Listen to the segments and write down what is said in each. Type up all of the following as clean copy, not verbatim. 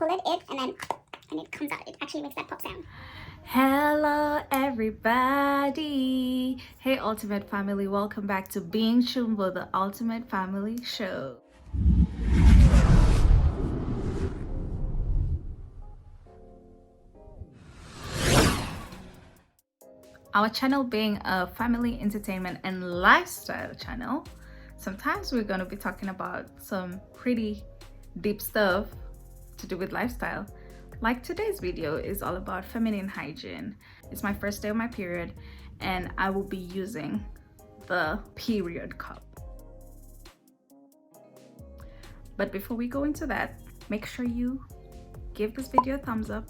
pull it and it comes out. It actually makes that pop sound. Hello everybody. Hey ultimate family, welcome back to Being Chumbo, the ultimate family show. Our channel being a family entertainment and lifestyle channel, sometimes we're going to be talking about some pretty deep stuff to do with lifestyle. Like today's video is all about feminine hygiene. It's my first day of my period and I will be using the period cup. But before we go into that, make sure you give this video a thumbs up,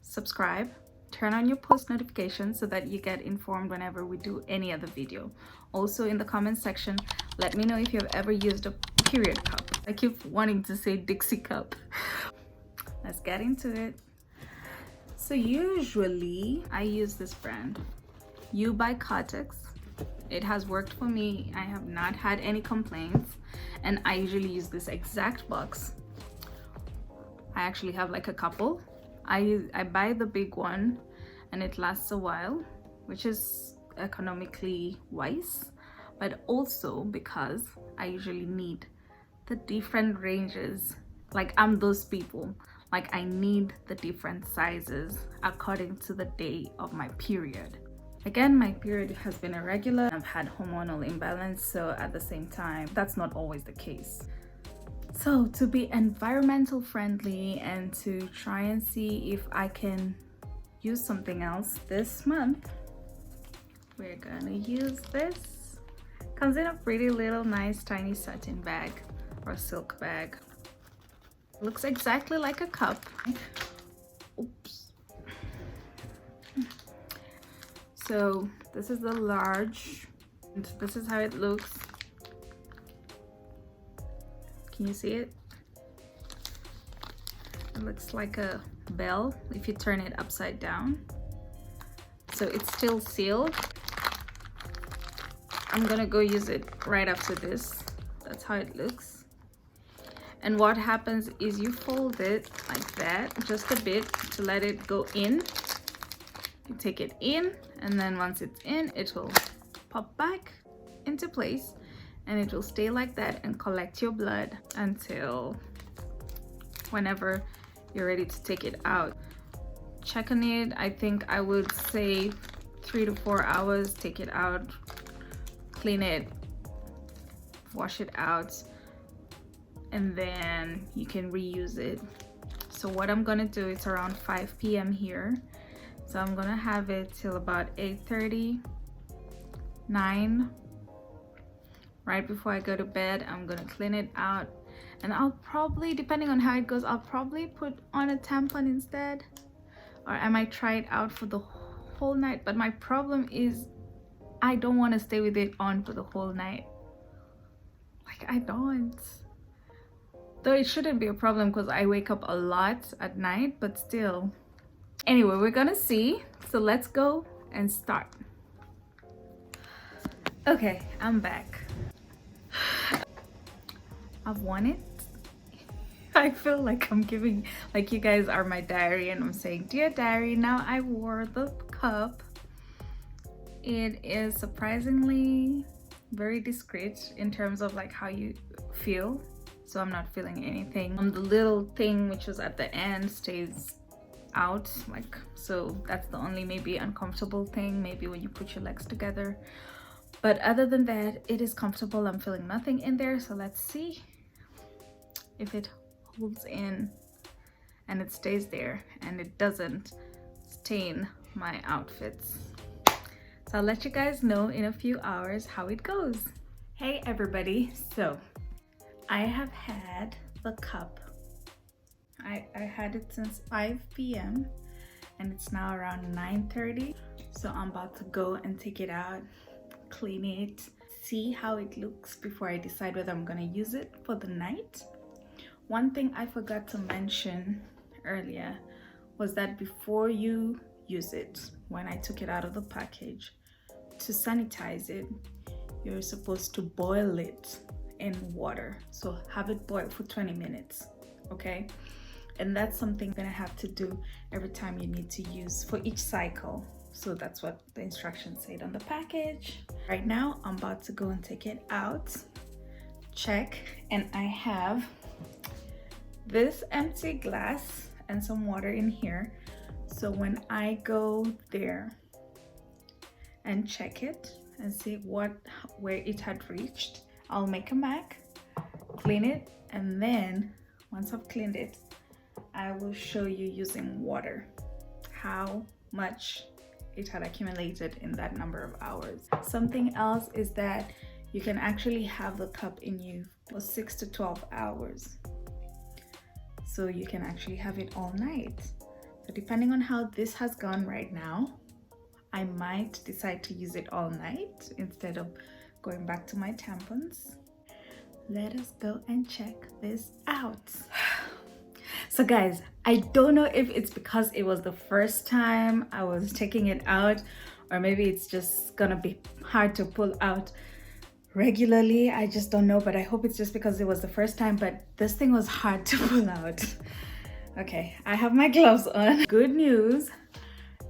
subscribe, turn on your post notifications so that you get informed whenever we do any other video. Also in the comment section, let me know if you've ever used a period cup. I keep wanting to say Dixie cup. Let's get into it. So usually I use this brand, U by Cortex. It has worked for me. I have not had any complaints, and I usually use this exact box. I actually have like a couple. I buy the big one and it lasts a while, which is economically wise, but also because I usually need the different ranges. Like I'm those people, like I need the different sizes according to the day of my period. Again, my period has been irregular. I've had hormonal imbalance, so at the same time, that's not always the case. So to be environmental friendly and to try and see if I can use something else this month, we're gonna use this. Comes in a pretty little nice tiny satin bag or silk bag. Looks exactly like a cup. Oops. So this is the large, and this is how it looks. Can you see it? It looks like a bell if you turn it upside down. So it's still sealed. I'm gonna go use it right after this. That's how it looks. And what happens is you fold it like that, just a bit to let it go in. You take it in, and then once it's in, it will pop back into place, and it will stay like that and collect your blood until whenever you're ready to take it out. Check on it. I think I would say 3 to 4 hours. Take it out, clean it, wash it out, and then you can reuse it. So what I'm gonna do, it's around 5 p.m. here, so I'm gonna have it till about 8:30, 9. Right before I go to bed, I'm gonna clean it out, and I'll probably, depending on how it goes, I'll probably put on a tampon instead, or I might try it out for the whole night. But my problem is I don't want to stay with it on for the whole night. Like I don't. Though it shouldn't be a problem because I wake up a lot at night, but still. Anyway, we're gonna see. So let's go and start. Okay, I'm back. I've won it. I feel like I'm giving, like you guys are my diary and I'm saying, dear diary, now I wore the cup. It is surprisingly very discreet in terms of like how you feel. So I'm not feeling anything. The little thing which was at the end stays out, like, so that's the only maybe uncomfortable thing, maybe when you put your legs together. But other than that, it is comfortable. I'm feeling nothing in there. So let's see if it holds in and it stays there and it doesn't stain my outfits. So I'll let you guys know in a few hours how it goes. Hey everybody, so I have had the cup. I had it since 5 p.m. and it's now around 9:30. So I'm about to go and take it out, clean it, see how it looks before I decide whether I'm gonna use it for the night. One thing I forgot to mention earlier was that before you use it, when I took it out of the package, to sanitize it, you're supposed to boil it in water. So have it boil for 20 minutes, okay? and that's something you're gonna have to do every time you need to use for each cycle. So that's what the instructions said on the package. Right now I'm about to go and take it out, check, and I have this empty glass and some water in here. So when I go there and check it and see where it had reached, I'll make a mark, clean it, and then once I've cleaned it, I will show you using water how much it had accumulated in that number of hours. Something else is that you can actually have the cup in you for 6 to 12 hours. So you can actually have it all night. So depending on how this has gone right now, I might decide to use it all night instead of going back to my tampons. Let us go and check this out. So guys, I don't know if it's because it was the first time I was taking it out, or maybe it's just gonna be hard to pull out regularly. I just don't know, but I hope it's just because it was the first time. But this thing was hard to pull out. Okay, I have my gloves on. Good news,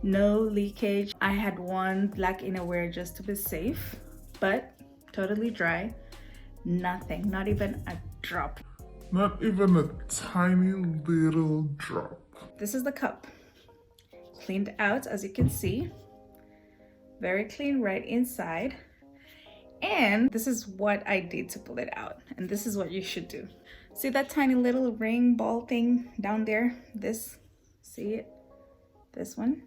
no leakage. I had worn black innerwear just to be safe, but totally dry. Nothing, not even a drop. Not even a tiny little drop. This is the cup, cleaned out, as you can see, very clean right inside. And this is what I did to pull it out, and this is what you should do. See that tiny little ring ball thing down there? This, see it? This one?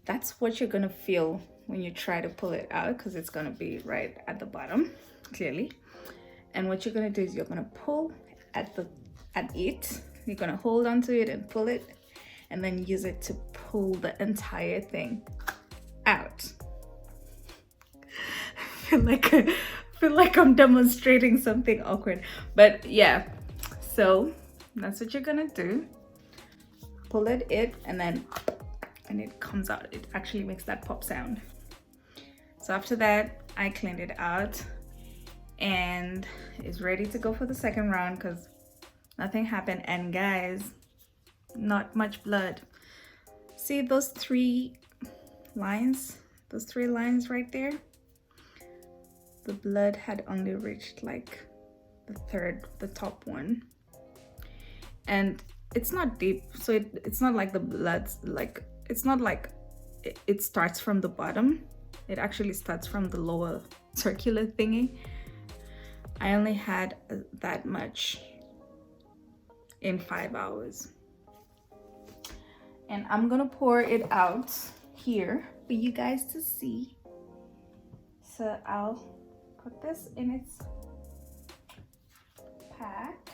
That's what you're gonna feel when you try to pull it out, because it's gonna be right at the bottom, clearly. And what you're gonna do is you're gonna pull at it. You're gonna hold onto it and pull it, and then use it to pull the entire thing out. I feel like I'm demonstrating something awkward, but yeah. So that's what you're gonna do. Pull it, and then it comes out. It actually makes that pop sound. So after that, I cleaned it out and it's ready to go for the second round because nothing happened. And guys, not much blood. See those three lines? Those three lines right there? The blood had only reached like the top one. And it's not deep, so it's not like the blood's like, it's not like it starts from the bottom. It actually starts from the lower circular thingy. I only had that much in 5 hours. And I'm gonna pour it out here for you guys to see. So I'll put this in its pack.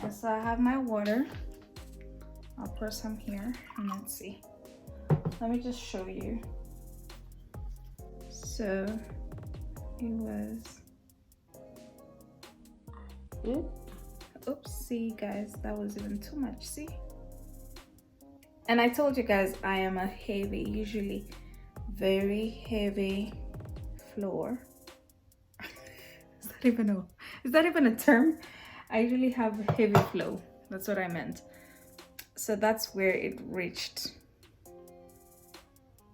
And so I have my water. I'll pour some here and let's see. Let me just show you. So it was, oops, see guys, that was even too much, see? And I told you guys I am a heavy, usually very heavy floor. Is that even a term? I usually have heavy flow. That's what I meant. So that's where it reached.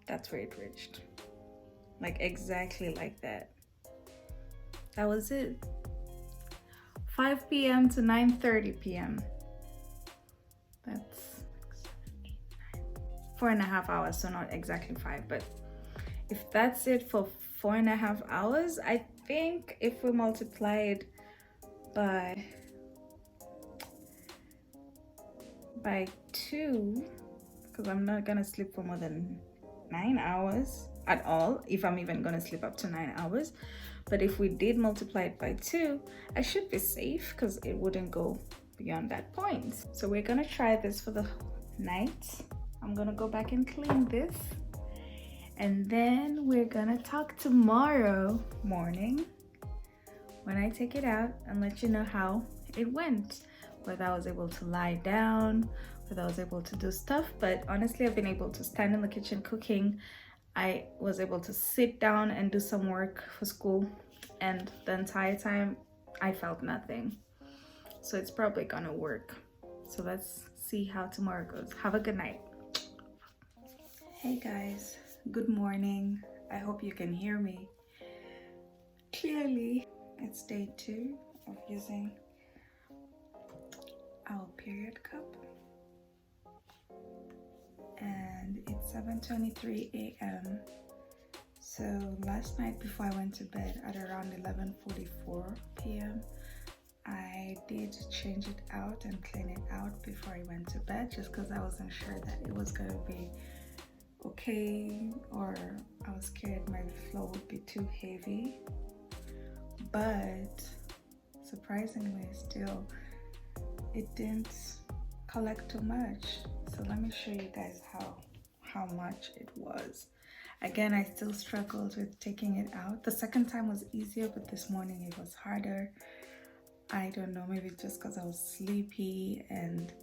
That's where it reached. Like exactly like that. That was it. 5 p.m. to 9:30 p.m. That's 4.5 hours, so not exactly 5, but if that's it for 4.5 hours, I think if we multiply it by 2, because I'm not gonna sleep for more than 9 hours at all, if I'm even gonna sleep up to 9 hours. But if we did multiply it by 2, I should be safe because it wouldn't go beyond that point. So we're gonna try this for the night. I'm gonna go back and clean this, and then we're gonna talk tomorrow morning when I take it out and let you know how it went, whether I was able to lie down, whether I was able to do stuff. But honestly, I've been able to stand in the kitchen cooking. I was able to sit down and do some work for school, and the entire time I felt nothing. so it's probably gonna work. So let's see how tomorrow goes. Have a good night. Hey guys, good morning. I hope you can hear me clearly. It's day 2 of using our period cup, and it's 7:23 a.m. So last night before I went to bed at around 11:44 p.m. I did change it out and clean it out before I went to bed, just because I wasn't sure that it was gonna be okay, or I was scared my flow would be too heavy. But surprisingly still, it didn't collect too much. So let me show you guys how much it was. Again, I still struggled with taking it out. The second time was easier, but this morning it was harder. I don't know, maybe just because I was sleepy and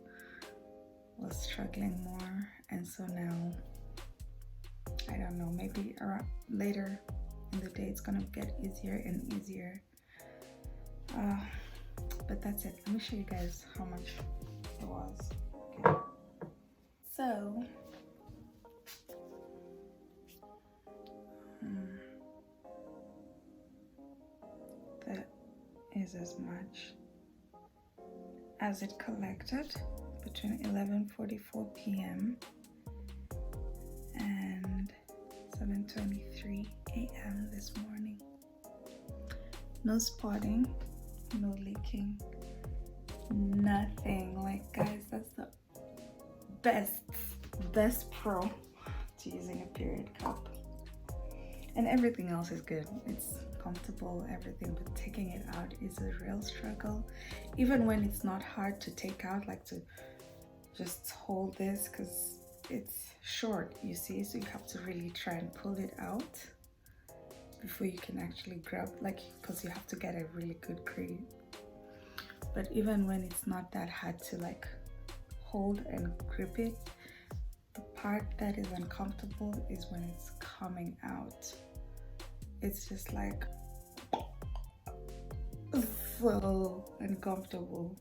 was struggling more. And so now, I don't know, maybe around later in the day it's gonna get easier and easier. But that's it. Let me show you guys how much it was. Okay. So that is as much as it collected between 11:44 p.m. and 7:23 a.m. this morning. No spotting, no leaking, nothing. Like, guys, that's the best pro to using a period cup. And everything else is good. It's comfortable, everything, but taking it out is a real struggle. Even when it's not hard to take out, like to just hold this, because it's short, you see, so you have to really try and pull it out before you can actually grab, like, because you have to get a really good grip. But even when it's not that hard to like hold and grip it, the part that is uncomfortable is when it's coming out. It's just like so uncomfortable,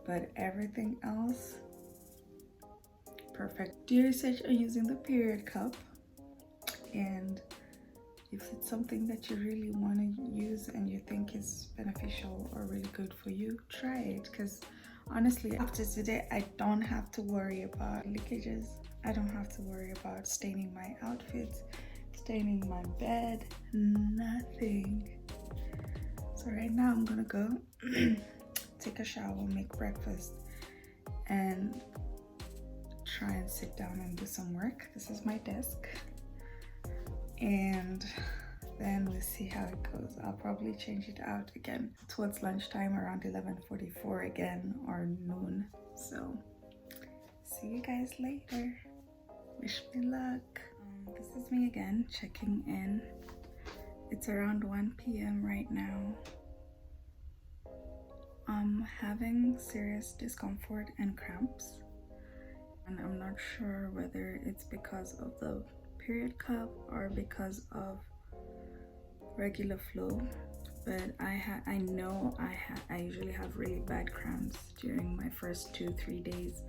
but everything else perfect. Do your research on using the period cup, and if it's something that you really want to use and you think is beneficial or really good for you, try it. Because honestly, after today, I don't have to worry about leakages. I don't have to worry about staining my outfits, staining my bed, nothing. So right now I'm gonna go take a shower, make breakfast, and try and sit down and do some work. This is my desk, and then we'll see how it goes. I'll probably change it out again towards lunchtime around 11:44 again, or noon. So see you guys later. Wish me luck. This is me again checking in. It's around 1 p.m. right now. I'm having serious discomfort and cramps, and I'm not sure whether it's because of the period cup or because of regular flow, but I know I usually have really bad cramps during my first 2-3 days.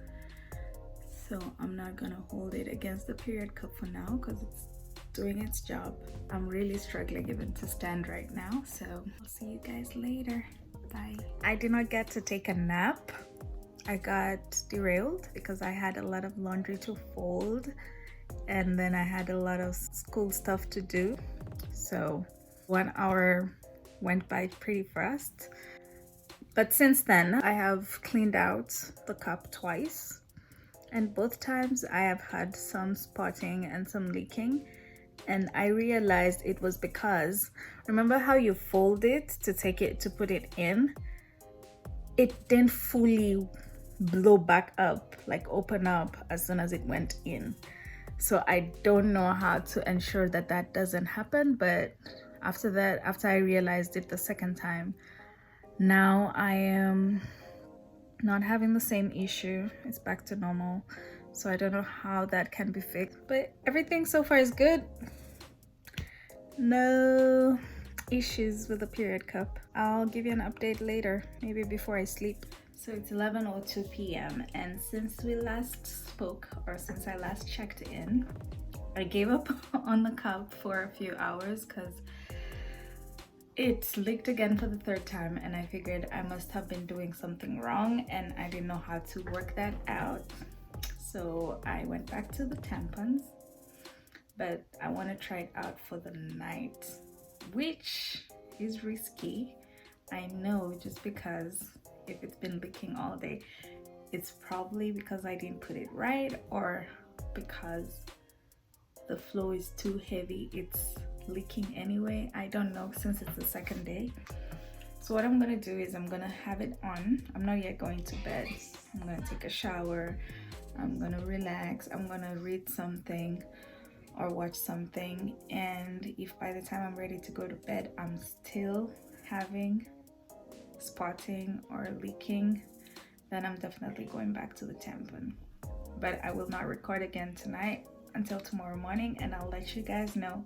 So I'm not gonna hold it against the period cup for now because it's doing its job. I'm really struggling even to stand right now, so I'll see you guys later. Bye. I did not get to take a nap. I got derailed because I had a lot of laundry to fold, and then I had a lot of school stuff to do. So 1 hour went by pretty fast. But since then, I have cleaned out the cup twice, and both times I have had some spotting and some leaking. And I realized it was because, remember how you fold it to put it in? It didn't fully blow back up, like open up as soon as it went in. So I don't know how to ensure that that doesn't happen. But after that, after I realized it the second time, now I am not having the same issue. It's back to normal. So I don't know how that can be fixed, but everything so far is good. No issues with the period cup. I'll give you an update later, maybe before I sleep. So it's 11:02 p.m. and since we last spoke, or since I last checked in, I gave up on the cup for a few hours because it leaked again for the third time, and I figured I must have been doing something wrong and I didn't know how to work that out. So I went back to the tampons, but I want to try it out for the night, which is risky. I know, just because if it's been leaking all day, it's probably because I didn't put it right, or because the flow is too heavy, it's leaking anyway. I don't know, since it's the second day. So what I'm gonna do is I'm gonna have it on. I'm not yet going to bed. I'm gonna take a shower, I'm gonna relax, I'm gonna read something or watch something, and if by the time I'm ready to go to bed I'm still having spotting or leaking, then I'm definitely going back to the tampon. But I will not record again tonight until tomorrow morning, and I'll let you guys know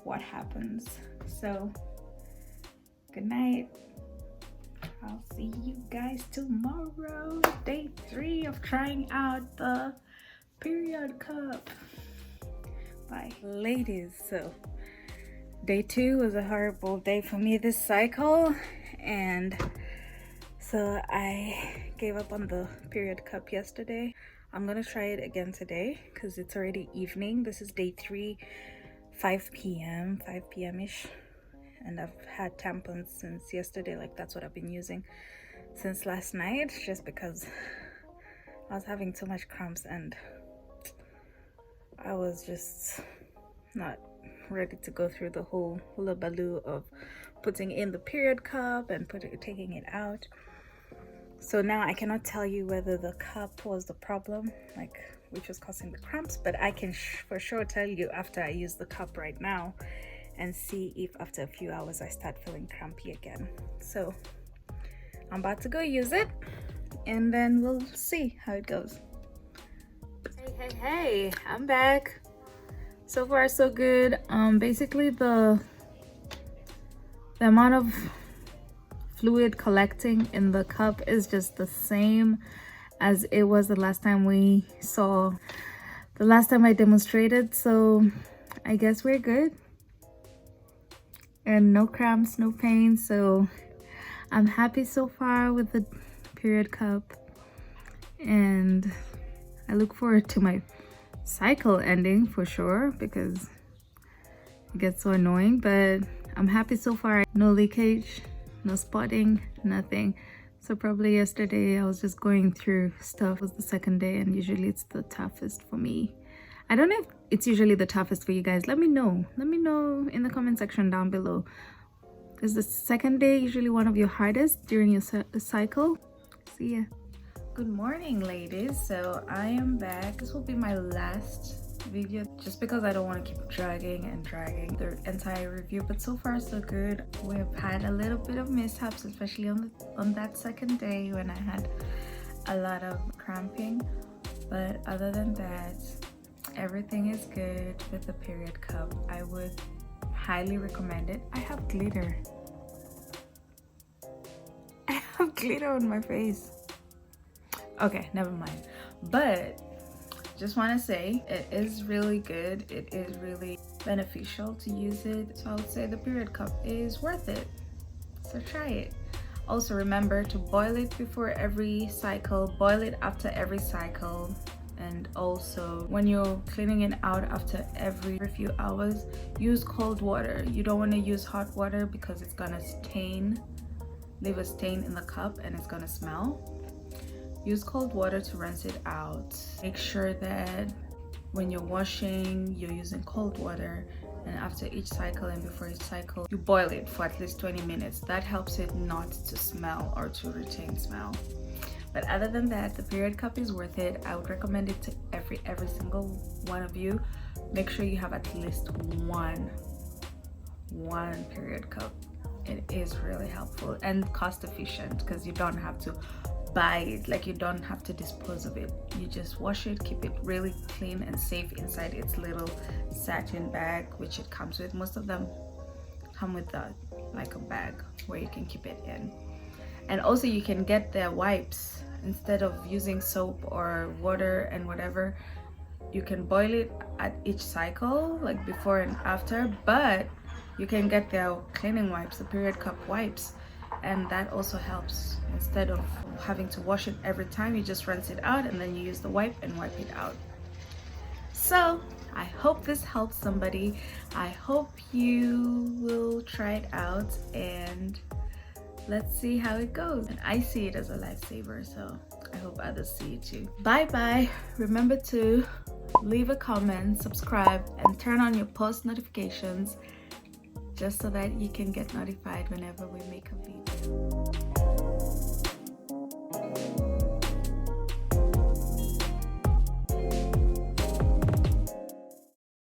what happens. So good night, I'll see you guys tomorrow. Day 3 of trying out the period cup. Bye ladies. So day 2 was a horrible day for me this cycle, and so I gave up on the period cup yesterday. I'm gonna try it again today because it's already evening. This is day 3, 5 p.m. ish, and I've had tampons since yesterday. Like, that's what I've been using since last night, just because I was having too much cramps and I was just not ready to go through the whole hullabaloo of putting in the period cup and taking it out. So now I cannot tell you whether the cup was the problem, like which was causing the cramps, but I can for sure tell you after I use the cup right now and see if after a few hours I start feeling crampy again. So I'm about to go use it and then we'll see how it goes. Hey, I'm back. So far so good. Basically the amount of fluid collecting in the cup is just the same as it was the last time I demonstrated. So I guess we're good, and no cramps, no pain. So I'm happy so far with the period cup, and I look forward to my cycle ending for sure because it gets so annoying. But I'm happy so far. No leakage, no spotting, nothing. So probably yesterday I was just going through stuff. It was the second day, and usually it's the toughest for me. I don't know if it's usually the toughest for you guys. Let me know in the comment section down below. Is the second day usually one of your hardest during your cycle? See ya. Good morning ladies. So I am back. This will be my last video just because I don't want to keep dragging the entire review, but so far so good. We've had a little bit of mishaps, especially on that second day when I had a lot of cramping, but other than that everything is good with the period cup. I would highly recommend it. I have glitter on my face. Okay, never mind, but just want to say it is really good. It is really beneficial to use it. So I would say the period cup is worth it. So try it. Also remember to boil it before every cycle, boil it after every cycle, and also when you're cleaning it out after every few hours, use cold water. You don't want to use hot water because it's gonna leave a stain in the cup and it's gonna smell. Use cold water to rinse it out. Make sure that when you're washing, you're using cold water, and after each cycle and before each cycle, you boil it for at least 20 minutes. That helps it not to smell or to retain smell. But other than that, the period cup is worth it. I would recommend it to every single one of you. Make sure you have at least one period cup. It is really helpful and cost efficient because you don't have to buy it, like you don't have to dispose of it. You just wash it, keep it really clean and safe inside its little satin bag, which it comes with. Most of them come with that. like a bag where you can keep it in. And also you can get the wipes. Instead of using soap or water and whatever, you can boil it at each cycle, like before and after, but you can get the cleaning wipes, the period cup wipes, and that also helps. Instead of having to wash it every time, you just rinse it out and then you use the wipe and wipe it out. So I hope this helps somebody. I hope you will try it out, and let's see how it goes. And I see it as a lifesaver, so I hope others see it too. Bye bye. Remember to leave a comment, subscribe, and turn on your post notifications just so that you can get notified whenever we make a video.